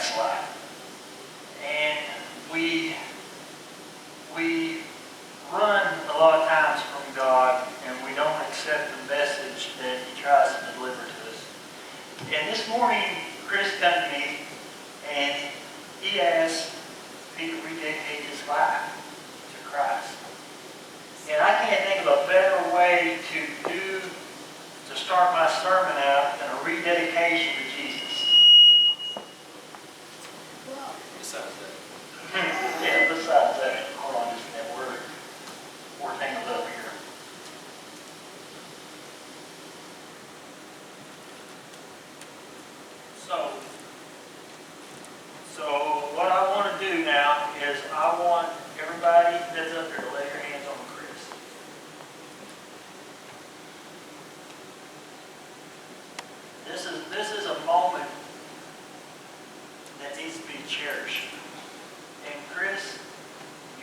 backslide. And we run a lot of times from God, and we don't accept the message that He tries to deliver to us. And this morning, Chris came to me, and he asked me to rededicate his life to Christ. And I can't think of a better way to start my sermon out than a rededication to Jesus. Besides that. Yeah, besides that, hold on just a minute, we're tangled up here. So what I want to do now is I want everybody that's up here to lay your hands on Chris. This is a moment that needs to be cherished. And Chris,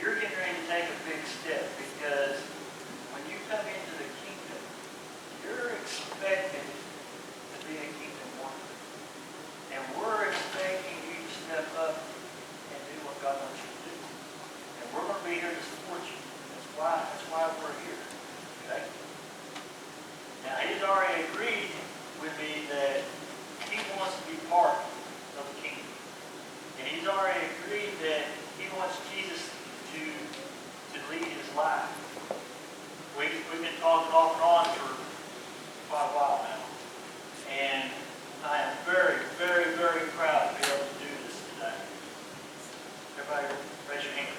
you're getting ready to take a big step, because when you come into the kingdom, you're expected to be a kingdom worker. And we're expecting you to step up and do what God wants you to do. And we're going to be here to support you. That's why we're here. Okay? Now, he's already agreed with me that he wants to be part of the kingdom. And he's already agreed that he wants Jesus to lead his life. We've been talking off and on for quite a while now. And I am very, very, very proud to be able to do this today. Everybody raise your hand.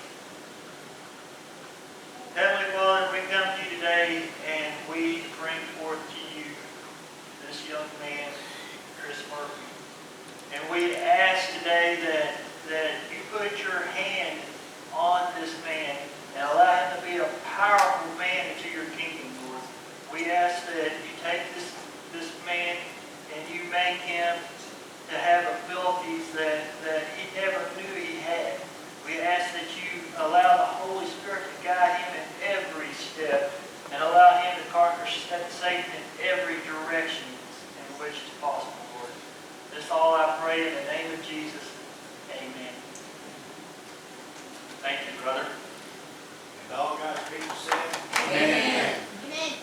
Heavenly Father, we come to you today and we bring forth to you this young man, Chris Murphy. And we ask today that you put your hand on this man and allow him to be a powerful man into your kingdom, Lord. We ask that you take this man and you make him to have abilities that he never knew he had. We ask that you allow the Holy Spirit to guide him in every step and allow him to conquer Satan in every direction in which is possible, Lord. This all I pray in the name of Jesus. Amen. Thank you, brother. And all God's people said, Amen. Amen.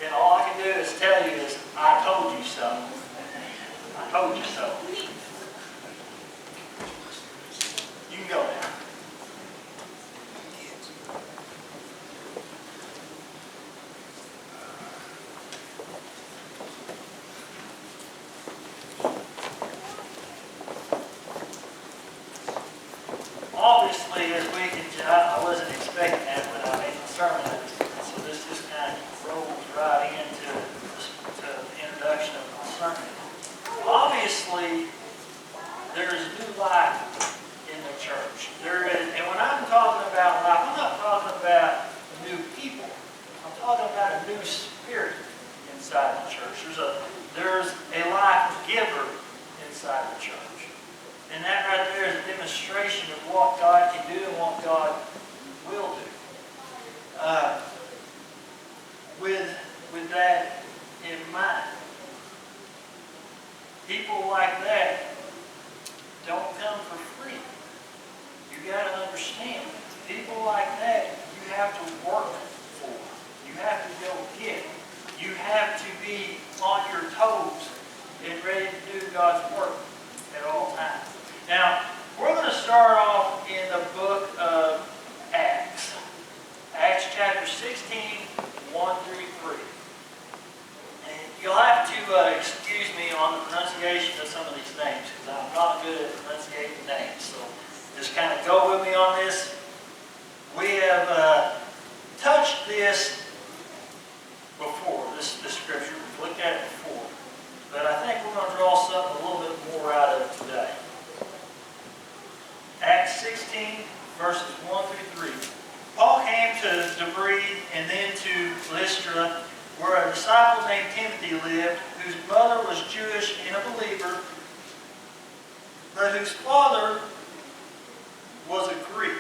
And all I can do is tell you is, I told you so. I told you so. You can go now. Obviously, as we can tell, I wasn't expecting that when I made the sermon. So this just kind of rolls right into the introduction of my sermon. Obviously, there's new life in the church. There is, and when I'm talking about life, I'm not talking about new people. I'm talking about a new spirit inside the church. There's a life giver inside the church. And that right there is a demonstration of what God can do and what God will do. With that in mind, people like that don't come for free. You got to understand, people like that you have to work for. You have to go get. You have to be on your toes and ready to do God's work at all times. Now, we're going to start off in the book of Acts. Acts chapter 16, 1 through 3. And you'll have to excuse me on the pronunciation of some of these names, because I'm not good at pronunciating names. So just kind of go with me on this. We have touched this before, this scripture. We've looked at it before. But I think we're going to draw something a little bit more out of it today. Acts 16, verses 1 through 3. Paul came to Derbe and then to Lystra, where a disciple named Timothy lived, whose mother was Jewish and a believer, but whose father was a Greek.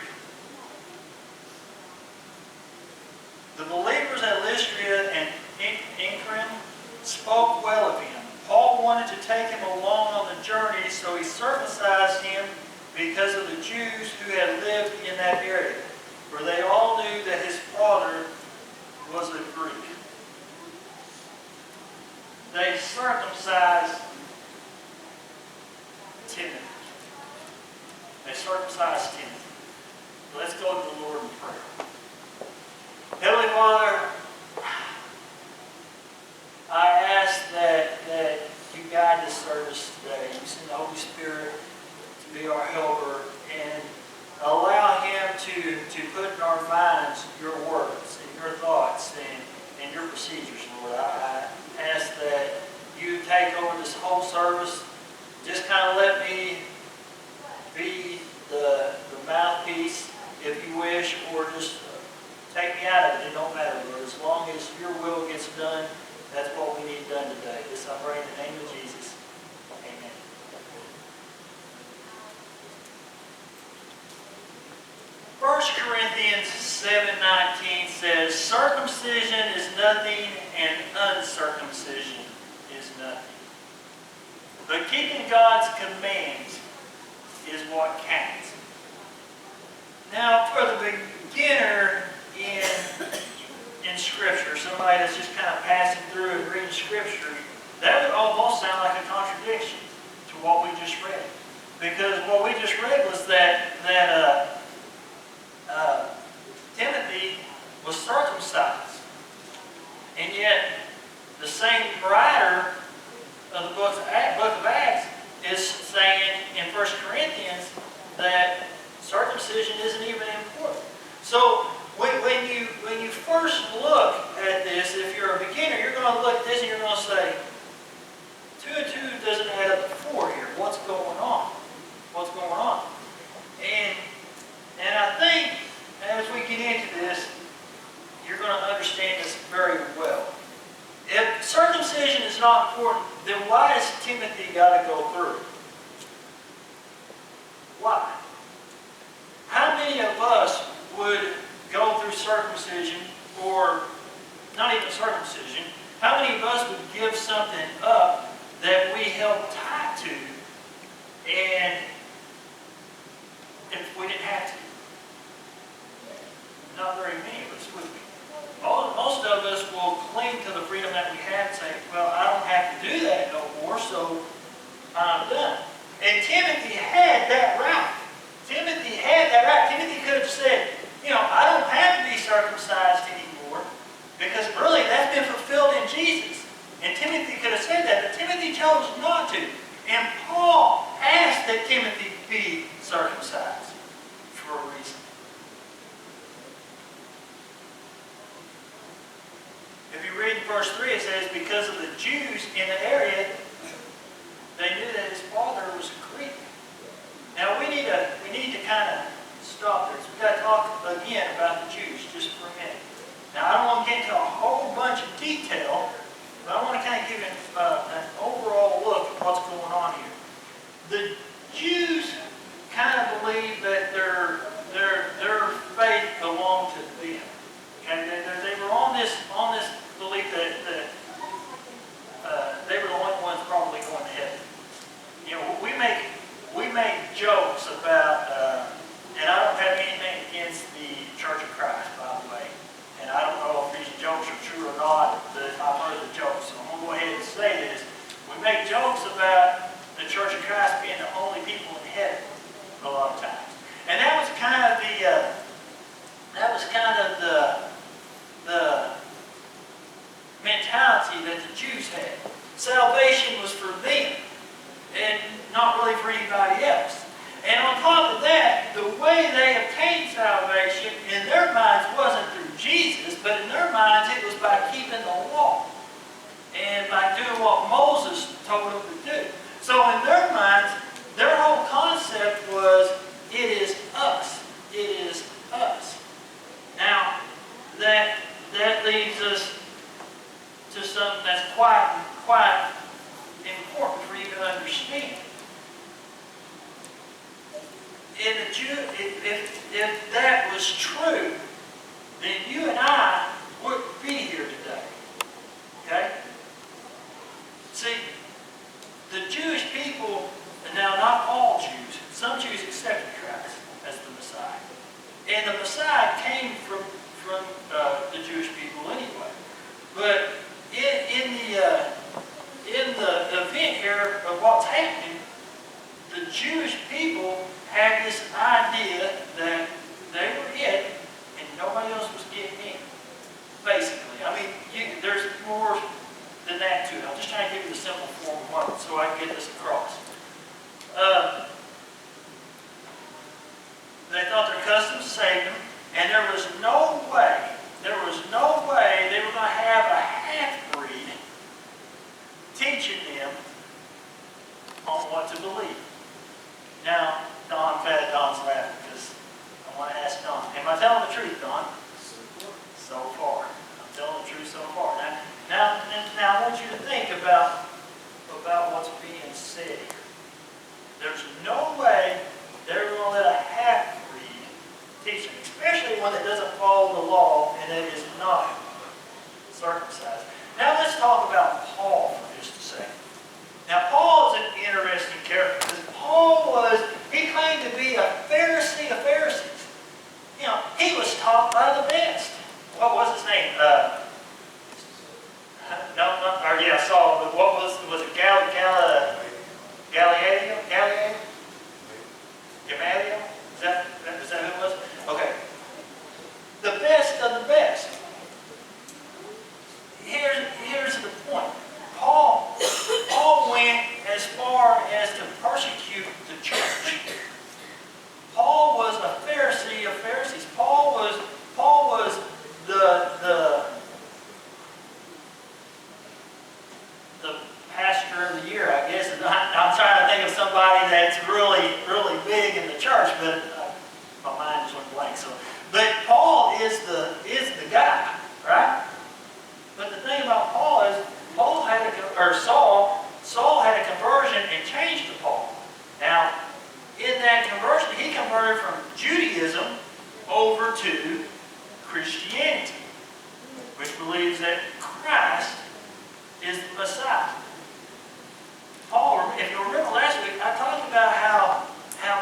to put in our minds your words and your thoughts and your procedures, Lord. I ask that you take over this whole service. Just kind of let me be the mouthpiece, if you wish, or just take me out of it. It don't matter, Lord. As long as your will gets done, that's what we need done today. This I pray in the name of Jesus. Amen. 1 Corinthians 7:19 says, circumcision is nothing and uncircumcision is nothing. But keeping God's commands is what counts. Now, for the beginner in Scripture, somebody that's just kind of passing through and reading Scripture, that would almost sound like a contradiction to what we just read. Because what we just read was that Timothy was circumcised. And yet, the same writer of the book of Acts is saying in 1 Corinthians that circumcision isn't even important. So, when you first look at this, if you're a beginner, you're going to look at this and you're going to say, 2 and 2 doesn't add up to 4 here. What's going on? What's going on? And I think as we get into this, you're going to understand this very well. If circumcision is not important, then why does Timothy got to go through it? Why? How many of us would go through circumcision, or not even circumcision, how many of us would give something up that we held tight to, and if we didn't have to? Not very many of us would be. Most of us will cling to the freedom that we have and say, well, I don't have to do that no more, so I'm done. And Timothy had that right. Timothy had that right. Timothy could have said, I don't have to be circumcised anymore, because really that's been fulfilled in Jesus. And Timothy could have said that, but Timothy chose not to. And Paul asked that Timothy be circumcised for a reason. If you read in verse 3, it says, because of the Jews in the area, they knew that his father was a Greek. Now we need to kind of stop this. We've got to talk again about the Jews just for a minute. Now I don't want to get into a whole bunch of detail, but I want to kind of give an overall look at what's going on here. The Jews kind of believe that their faith belonged to them. And they were on this belief that they were the only ones probably going to heaven. We make jokes about, and I don't have anything against the Church of Christ, by the way. And I don't know if these jokes are true or not, but I've heard the jokes, so I'm going to go ahead and say this. We make jokes about the Church of Christ being the only people in heaven a lot of times. And that was kind of the mentality that the Jews had. Salvation was for them and not really for anybody else. And on top of that, the way they obtained salvation in their minds wasn't through Jesus, but in their minds it was by keeping the law and by doing what Moses told them to do. So in their minds, their whole concept was, it is us. It is us. Now, that leads us to something that's quite important for you to understand. If that was true, then you and I wouldn't be here today. Okay? See, the Jewish people, now not all Jews, some Jews accepted Christ as the Messiah. And the Messiah came from the Jewish people anyway. But in the event here of what's happening, the Jewish people had this idea that they were it and nobody else was getting in. Basically. I mean, there's more than that to it. I'm just trying to give you the simple form of it so I can get this across. They thought their customs saved I telling the truth, Don? So far. I'm telling the truth so far. Now I want you to think about what's being said here. There's no way they're going to let a half-breed teach them, especially one that doesn't follow the law and that is not circumcised. Now let's talk about Paul for just a second. Now Paul is an interesting character because he claimed to be a Pharisee of Pharisees. You know, he was taught by the best. What was his name? Saul. But what was it? Gamaliel? Is that who it was? Okay. The best of the best. Here's the point. Paul went as far as to persecute the church. Paul was a Pharisee of Pharisees. Paul was the pastor of the year, I guess. I'm trying to think of somebody that's really, really big in the church, but my mind just went blank. But Paul is the guy, right? But the thing about Paul is, Saul had a conversion and changed to Paul. Now, in that conversion, he converted from Judaism over to Christianity, which believes that Christ is the Messiah. Paul, if you remember last week, I talked about how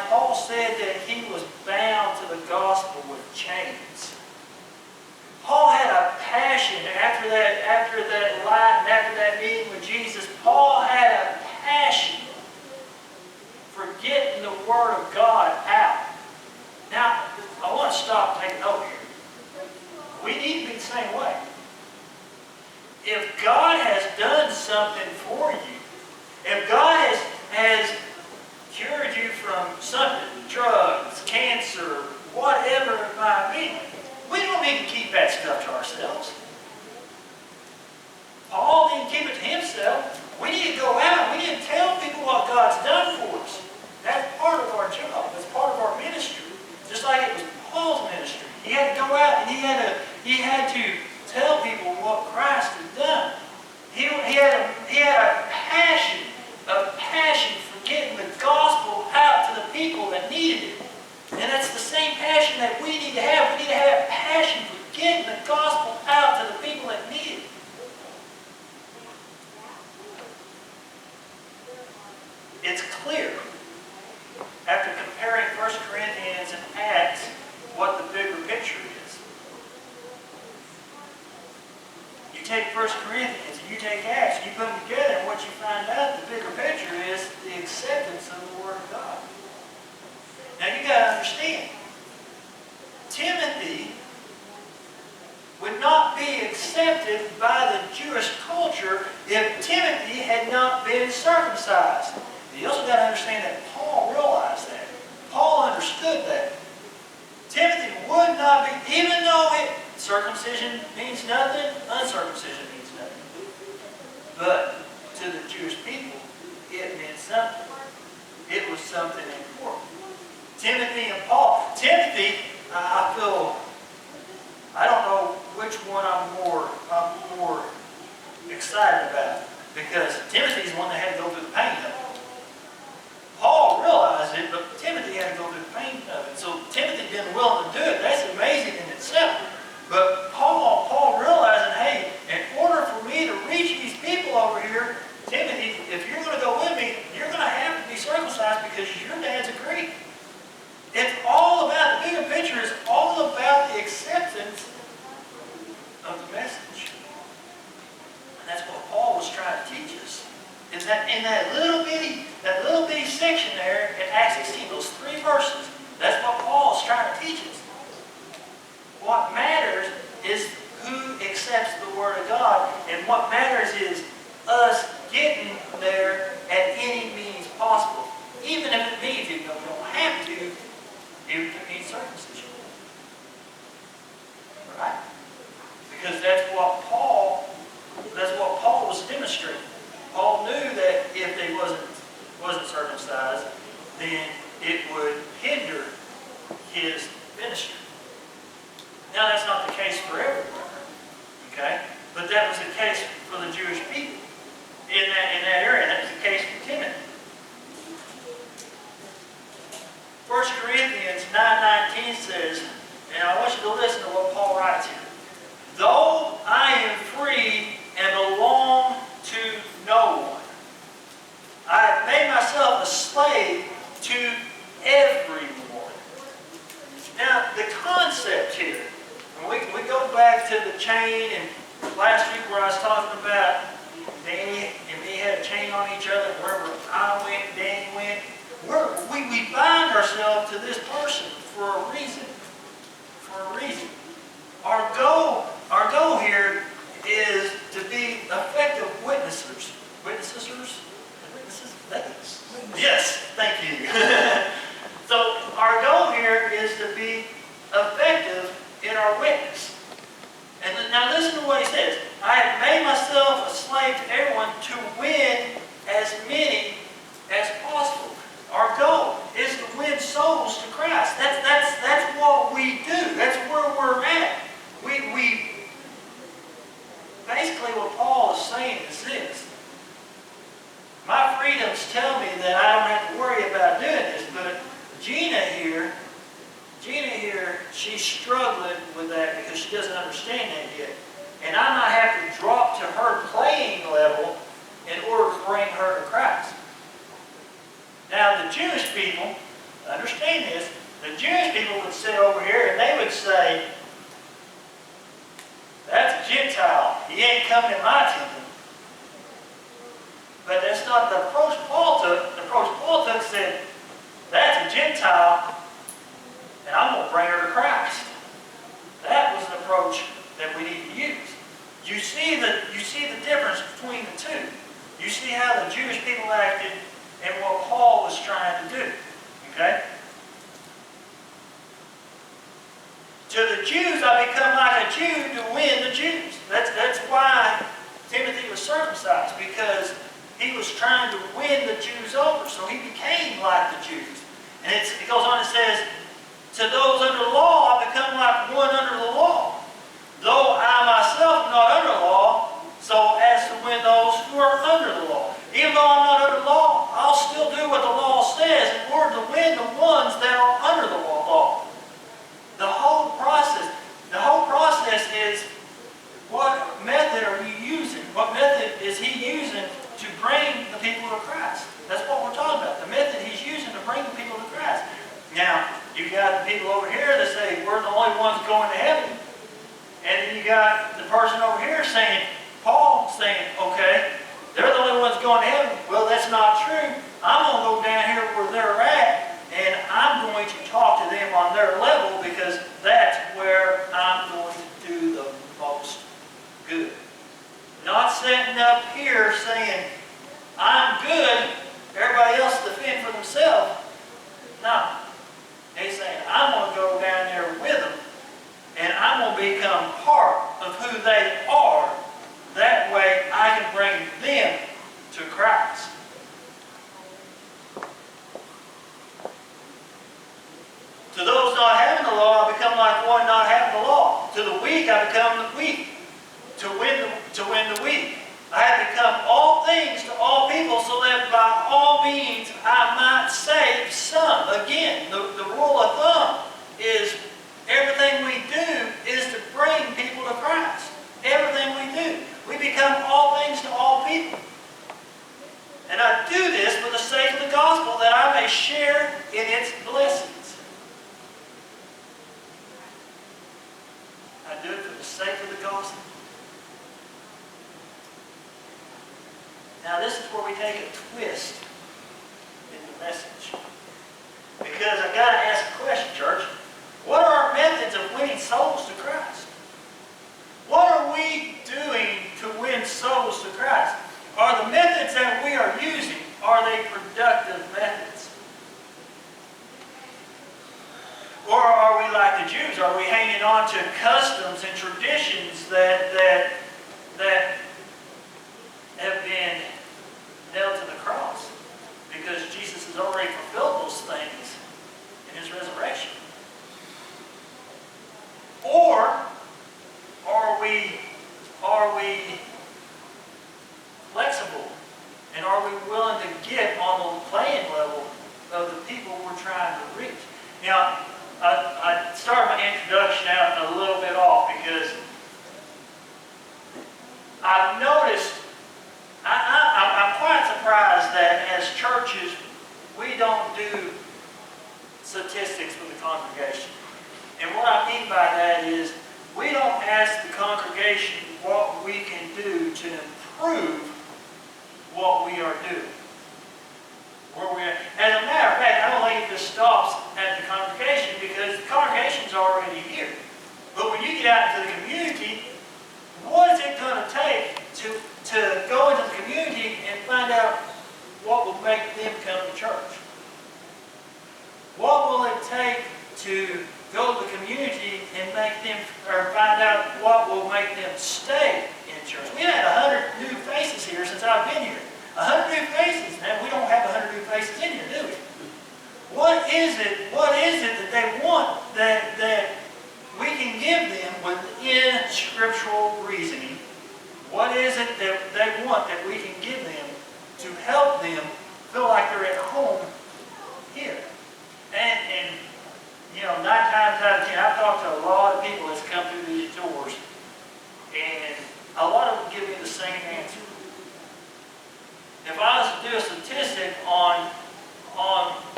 Paul said that he was bound to the gospel with chains. Paul had a passion after that light and after that meeting with Jesus. Paul had a passion for getting the Word of God out. Now, I want to stop and take a note here. We need to be the same way. If God has done something for you, if God has cured you from something, drugs, cancer, whatever it might be, we don't need to keep that stuff to ourselves. Paul didn't keep it to himself. We need to go out. We need to tell people what God's done for us. That's part of our job. That's part of our ministry. Just like it was Paul's ministry. He had to go out and he had to tell people what Christ had done. He had a passion for getting the gospel out to the people that needed it. And that's the same passion that we need to have. We need to have passion for getting the gospel out to the people that need it. It's clear, after comparing 1 Corinthians and Acts, what the bigger picture is. You take 1 Corinthians and you take Acts, and you put them together, and what you find out, the bigger picture is the acceptance of the Word of God. Now you got to understand, Timothy would not be accepted by the Jewish culture if Timothy had not been circumcised. You also got to understand that Paul realized that. Paul understood that. Timothy would not be, even though circumcision means nothing, uncircumcision means nothing. But to the Jewish people, it meant something. It was something important. Timothy and Paul. Timothy, I don't know which one I'm more excited about, because Timothy's the one that had to go through the pain of it. Paul realized it, but Timothy had to go through the pain of it. So Timothy didn't willing to do it. That's amazing in itself. But Paul realizing, hey, in order for me to reach these people over here, Timothy, if you're going to go with me, you're going to have to be circumcised because your dad's a Greek. It's all about, the bigger picture is all about the acceptance of the message. And that's what Paul was trying to teach us. In that little bitty section there in Acts 16, those 3 verses, that's what Paul is trying to teach us. What matters is who accepts the Word of God, and what matters is us getting there at any means possible. Even if it means, even though we don't have to, even if it means circumcision. Right? Because that's what Paul was demonstrating. Paul knew that if they wasn't circumcised, then it would hinder his ministry. Now that's not the case for everywhere, okay? But that was the case for the Jewish people in that area. That was the case for Timothy. 1 Corinthians 9:19 says, and I want you to listen to what Paul writes here. Though I am free and belong to no one, I have made myself a slave to everyone. Now, the concept here, and we go back to the chain, and last week where I was talking about Danny and me had a chain on each other, wherever I went, Danny went. We bind ourselves to this person for a reason. For a reason. Our goal here is to be effective witnesses. Witnesses? Yes, thank you. So our goal here is to be effective in our witness. And now listen to what he says. I have made myself a slave to everyone to win as many as possible. Our goal is to win souls to Christ. That's what we do. That's where we're at. We basically what Paul is saying is this. My freedoms tell me that I don't have to worry about doing this, but Gina here, she's struggling with that because she doesn't understand that yet. And I might have to drop to her playing level in order to bring her to Christ. Now the Jewish people, understand this, the Jewish people would sit over here and they would say, that's a Gentile. He ain't coming in my temple. But that's not the approach Paul took. The approach Paul took said, that's a Gentile, and I'm going to bring her to Christ. That was the approach that we need to use. You see the difference between the two. You see how the Jewish people acted and what Paul was trying to do. Okay? To the Jews, I become like a Jew to win the Jews. That's why Timothy was circumcised, because he was trying to win the Jews over. So he became like the Jews. And it goes on and says, to those under the law, I become like one under the law. Though I myself am not under the law, so as to win those who are under the law. Even though I'm not under the law, I'll still do what the law says in order to win the ones that are under the law. The whole process is, what method are you using? What method is he using to bring the people to Christ? That's what we're talking about. The method he's using to bring the people to Christ. Now, you got the people over here that say, we're the only ones going to heaven. And then you got the person over here saying, Paul saying, okay, they're the only ones going to heaven. Well, that's not true. I'm going to go down here where they're at, and I'm going to talk to them on their level, because that's where I'm going to do the most good. Not sitting up here saying, I'm good, everybody else defend for themselves. No. He's saying, I'm going to go down there with them, and I'm going to become part of who they are. That way I can bring them to Christ. To those not having the law, I become like one not having the law. To the weak, I become the weak. To win the weak. I have become all things to all people, so that by all means I might save some. Again, the rule of thumb is everything we do is to bring people to Christ. Everything we do. We become all things to all people. And I do this for the sake of the gospel, that I may share in its blessings. I do it for the sake of the gospel. Now this is where we take a twist in the message. Because I've got to ask a question, church. What are our methods of winning souls to Christ? What are we doing to win souls to Christ? Are the methods that we are using, are they productive methods? Or are we like the Jews? Are we hanging on to customs and traditions that have been nailed to the cross? Because Jesus has already fulfilled those things in His resurrection. Or introduction out a little bit off because I've noticed, I'm quite surprised that as churches, we don't do statistics with the congregation. And what I mean by that is, we don't ask the congregation what we can do to improve what we are doing. As a matter of fact, I don't think it just stops at the congregation because the congregation's already here. But when you get out into the community, what is it going to take to go into the community and find out what will make them come to church? What will it take to go to the community and make them, or find out what will make them stay in church? We had 100 new faces here since I've been here. 100 new faces. Now, we don't have 100 new faces in here, do we? What is it that they want that we can give them within scriptural reasoning? What is it that they want that we can give them to help them feel like they're at home here? And you know, 9 times out of 10, I've talked to a lot of people that's come through these doors, and a lot of them give me the same answer. If I was to do a statistic on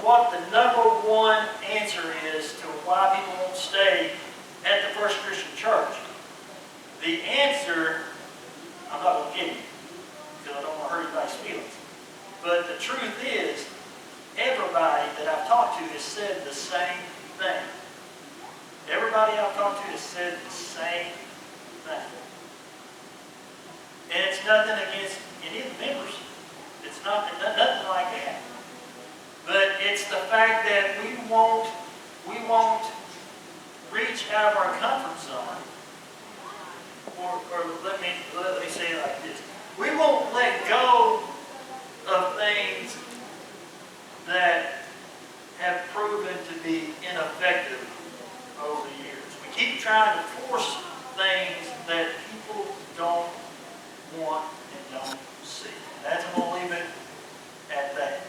what the #1 answer is to why people won't stay at the First Christian Church, the answer, I'm not going to give you, because I don't want to hurt anybody's feelings. But the truth is, everybody that I've talked to has said the same thing. Everybody I've talked to has said the same thing. And it's nothing against any of the members. It's nothing like that. But it's the fact that we won't reach out of our comfort zone. Or let me say it like this. We won't let go of things that have proven to be ineffective over the years. We keep trying to force things that people don't want and don't see. That's I'm going to leave it at that.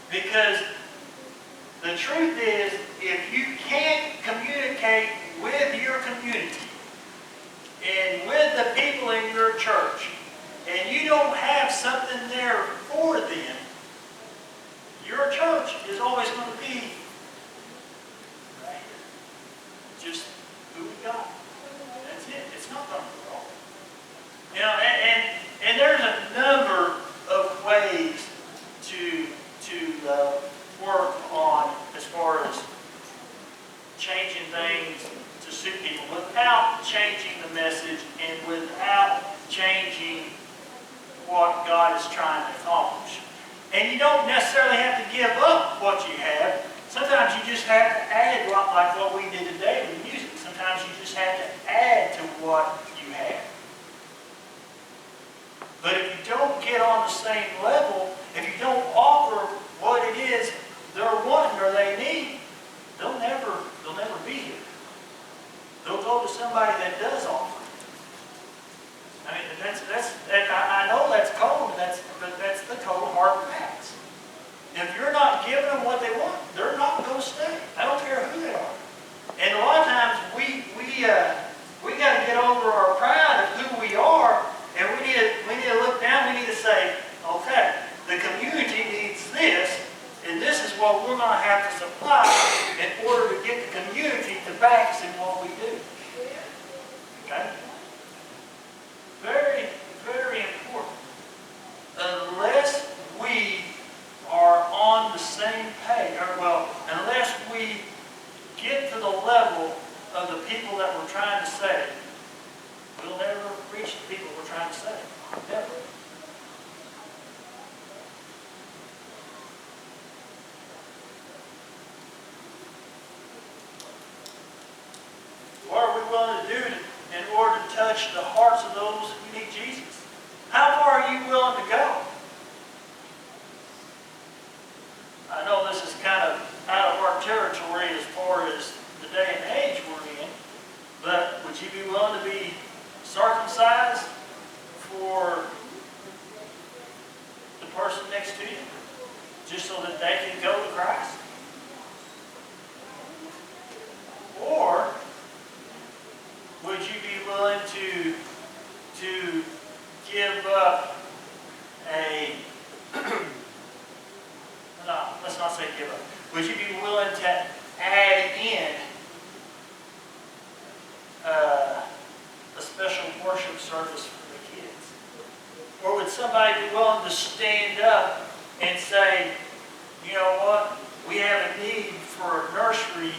Because the truth is, if you can't communicate with your community and with the people in your church, and you don't have something there for them, your church is always going to be right here. Just who we got. That's it. It's not going to grow. You know, and there's a number of ways to work on as far as changing things to suit people without changing the message and without changing what God is trying to accomplish. And you don't necessarily have to give up what you have. Sometimes you just have to add, like what we did today with music. Sometimes you just have to add to what you have. But if you don't get on the same level, if you don't offer what it is they're wanting or they need, they'll never be here. They'll go to somebody that does offer. I mean, I know that's cold, but that's the cold hard facts. If you're not giving them what they want, they're not going to stay. I don't care who they are. And a lot of times we got to get over our pride of who we are, and we need to look down. We need to say, okay, the community needs this, and this is what we're going to have to supply in order to get the community to back us in what we do. Okay? Very, very important. Unless we are on the same page, unless we get to the level of the people that we're trying to save, we'll never reach the people we're trying to save. Never. What are we willing to do in order to touch the hearts of those who need Jesus? How far are you willing to go? I know this is kind of out of our territory as far as the day and age we're in, but would you be willing to be circumcised for the person next to you, just so that they can go to Christ? Or to give up a, no, let's not say give up. Would you be willing to add in a special worship service for the kids? Or would somebody be willing to stand up and say, you know what, we have a need for a nursery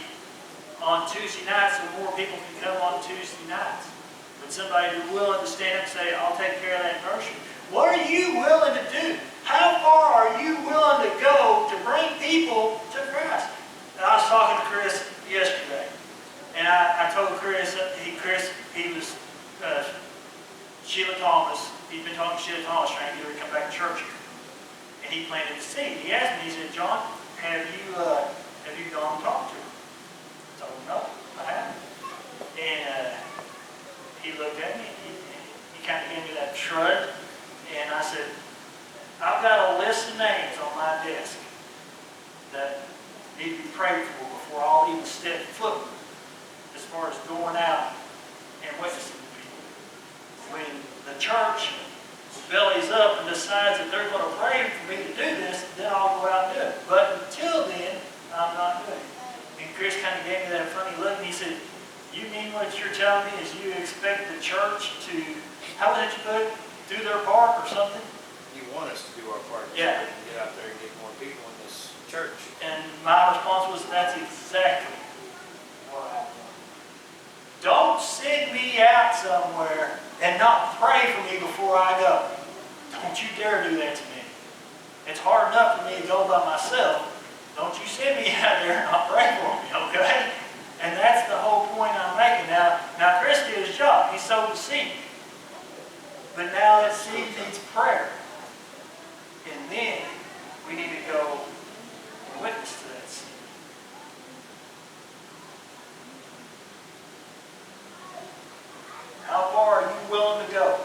on Tuesday nights so more people can come on Tuesday nights? Would somebody be willing to stand up and say, I'll take care of that nursery? What are you willing to do? How far are you willing to go to bring people to Christ? And I was talking to Chris yesterday, and I told Chris, he was Sheila Thomas. He'd been talking to Sheila Thomas, trying to get her to come back to church here. And he planted a seed. He asked me, he said, John, have you gone and talked to her? I told him, no, I haven't. And he looked at me, he kind of gave me that shrug, and I said, I've got a list of names on my desk that need to be prayed for before I'll even step foot as far as going out and witnessing to people. When the church bellies up and decides that they're going to pray for me to do this, then I'll go out and do it. But until then, I'm not doing it. And Chris kind of gave me that funny look, and he said, you mean what you're telling me is you expect the church to, how was it you put it, do their part or something? You want us to do our part. Yeah. So we can get out there and get more people in this church. And my response was, that's exactly what I want. Don't send me out somewhere and not pray for me before I go. Don't you dare do that to me. It's hard enough for me to go by myself. Don't you send me out there and not pray for me, okay? And that's the whole point I'm making. Now Chris did his job. He sowed the seed. But now that seed needs prayer. And then we need to go and witness to that seed. How far are you willing to go?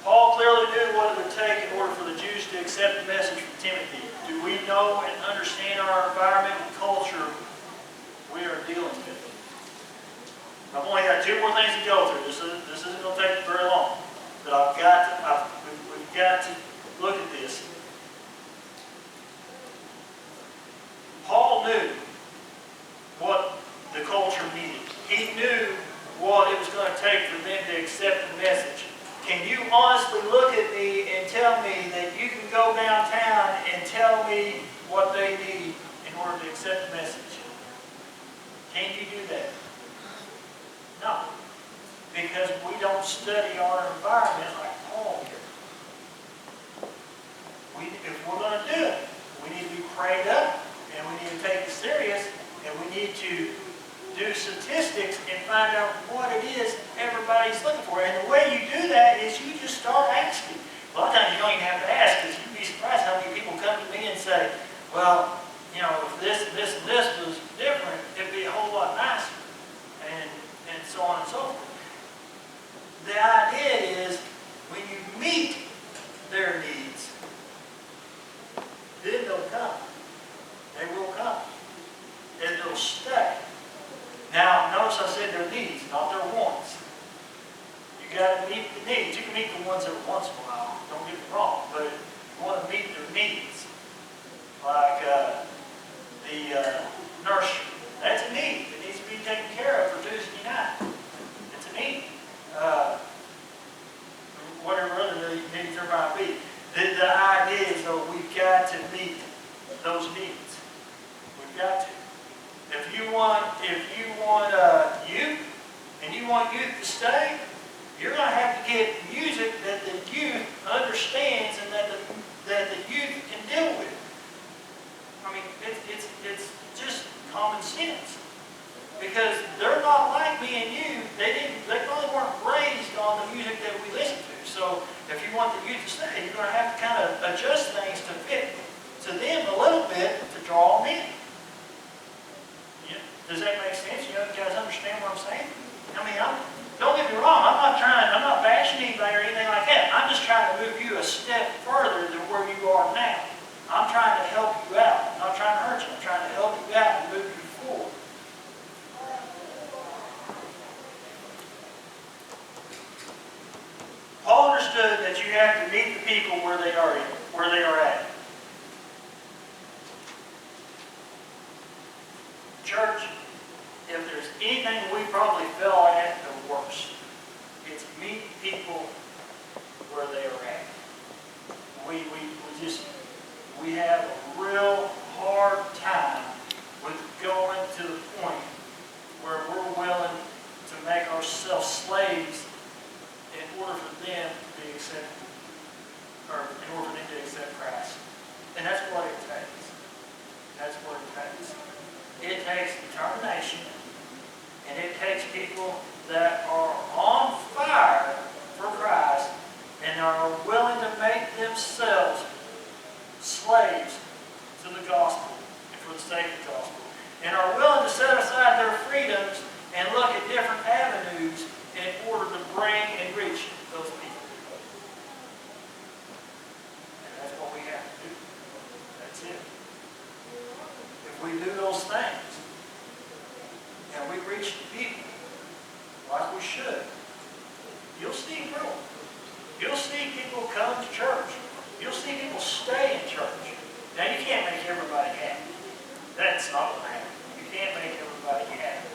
Paul clearly knew what it would take in order for the Jews to accept the message from Timothy. Do we know and understand our environment and culture we are dealing with? I've only got two more things to go through. This isn't going to take very long. But we've got to look at this. Paul knew what the culture needed. He knew what it was going to take for them to accept the message. Can you honestly look at me and tell me that you can go downtown and tell me what they need in order to accept the message? Can you do that? No. Because we don't study our environment like Paul did. If we're going to do it, we need to be prayed up, and we need to take it serious, and we need to do statistics and find out what it is everybody's looking for. And the way you do that is you just start asking. A lot of times you don't even have to ask, because you'd be surprised how many people come to me and say, well, you know, if this and this and this was different, it'd be a whole lot nicer. And so on and so forth. The idea is when you meet their needs, then they'll come. They will come. And they'll stay. Now, notice I said their needs, not their wants. You got to meet the needs. You can meet the ones every once in a while, don't get me wrong, but you want to meet their needs. Like the nursery. That's a need. It needs to be taken care of for Tuesday night. It's a need. Whatever other needs there might be. The idea is, though, we've got to meet those needs. We've got to. If you want youth, and you want youth to stay, you're going to have to get music that the youth understands and that the youth can deal with. I mean, it's just common sense. Because they're not like me and you. They probably weren't raised on the music that we listen to. So if you want the youth to stay, you're going to have to kind of adjust things to fit to them a little bit to draw them in. Yeah. Does that make sense? You guys understand what I'm saying? I mean, don't get me wrong. I'm not bashing anybody or anything like that. I'm just trying to move you a step further than where you are now. I'm trying to help you out. I'm not trying to hurt you. I'm trying to help you out and move you forward. you have to meet the people where they are at. Church, if there's anything we probably fell at the worst, it's meet people where they are at. We have a real hard time with going to the point where we're willing to make ourselves slaves in order for them to be accepted, or in order for them to accept Christ. And that's what it takes. That's what it takes. It takes determination, and it takes people that are on fire for Christ and are willing to make themselves slaves to the gospel and for the sake of the gospel, and are willing to set aside their freedoms and look at different avenues in order to bring and reach those people. And that's what we have to do. That's it. If we do those things, and we reach the people like we should, you'll see growth. You'll see people come to church. You'll see people stay in church. Now, you can't make everybody happy. That's not what happens. You can't make everybody happy.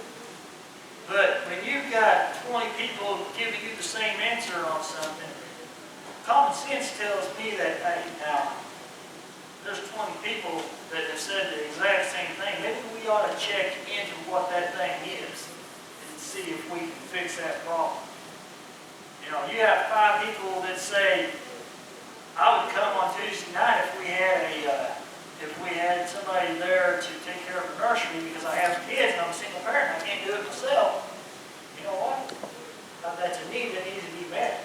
But when you've got 20 people giving you the same answer on something, common sense tells me that, hey, now, there's 20 people that have said the exact same thing. Maybe we ought to check into what that thing is and see if we can fix that problem. You know, you have 5 people that say, I would come on Tuesday night if we had somebody there to take care of the nursery because I have kids and I'm a single parent and I can't do it myself. You know what? That's a need that needs to be met.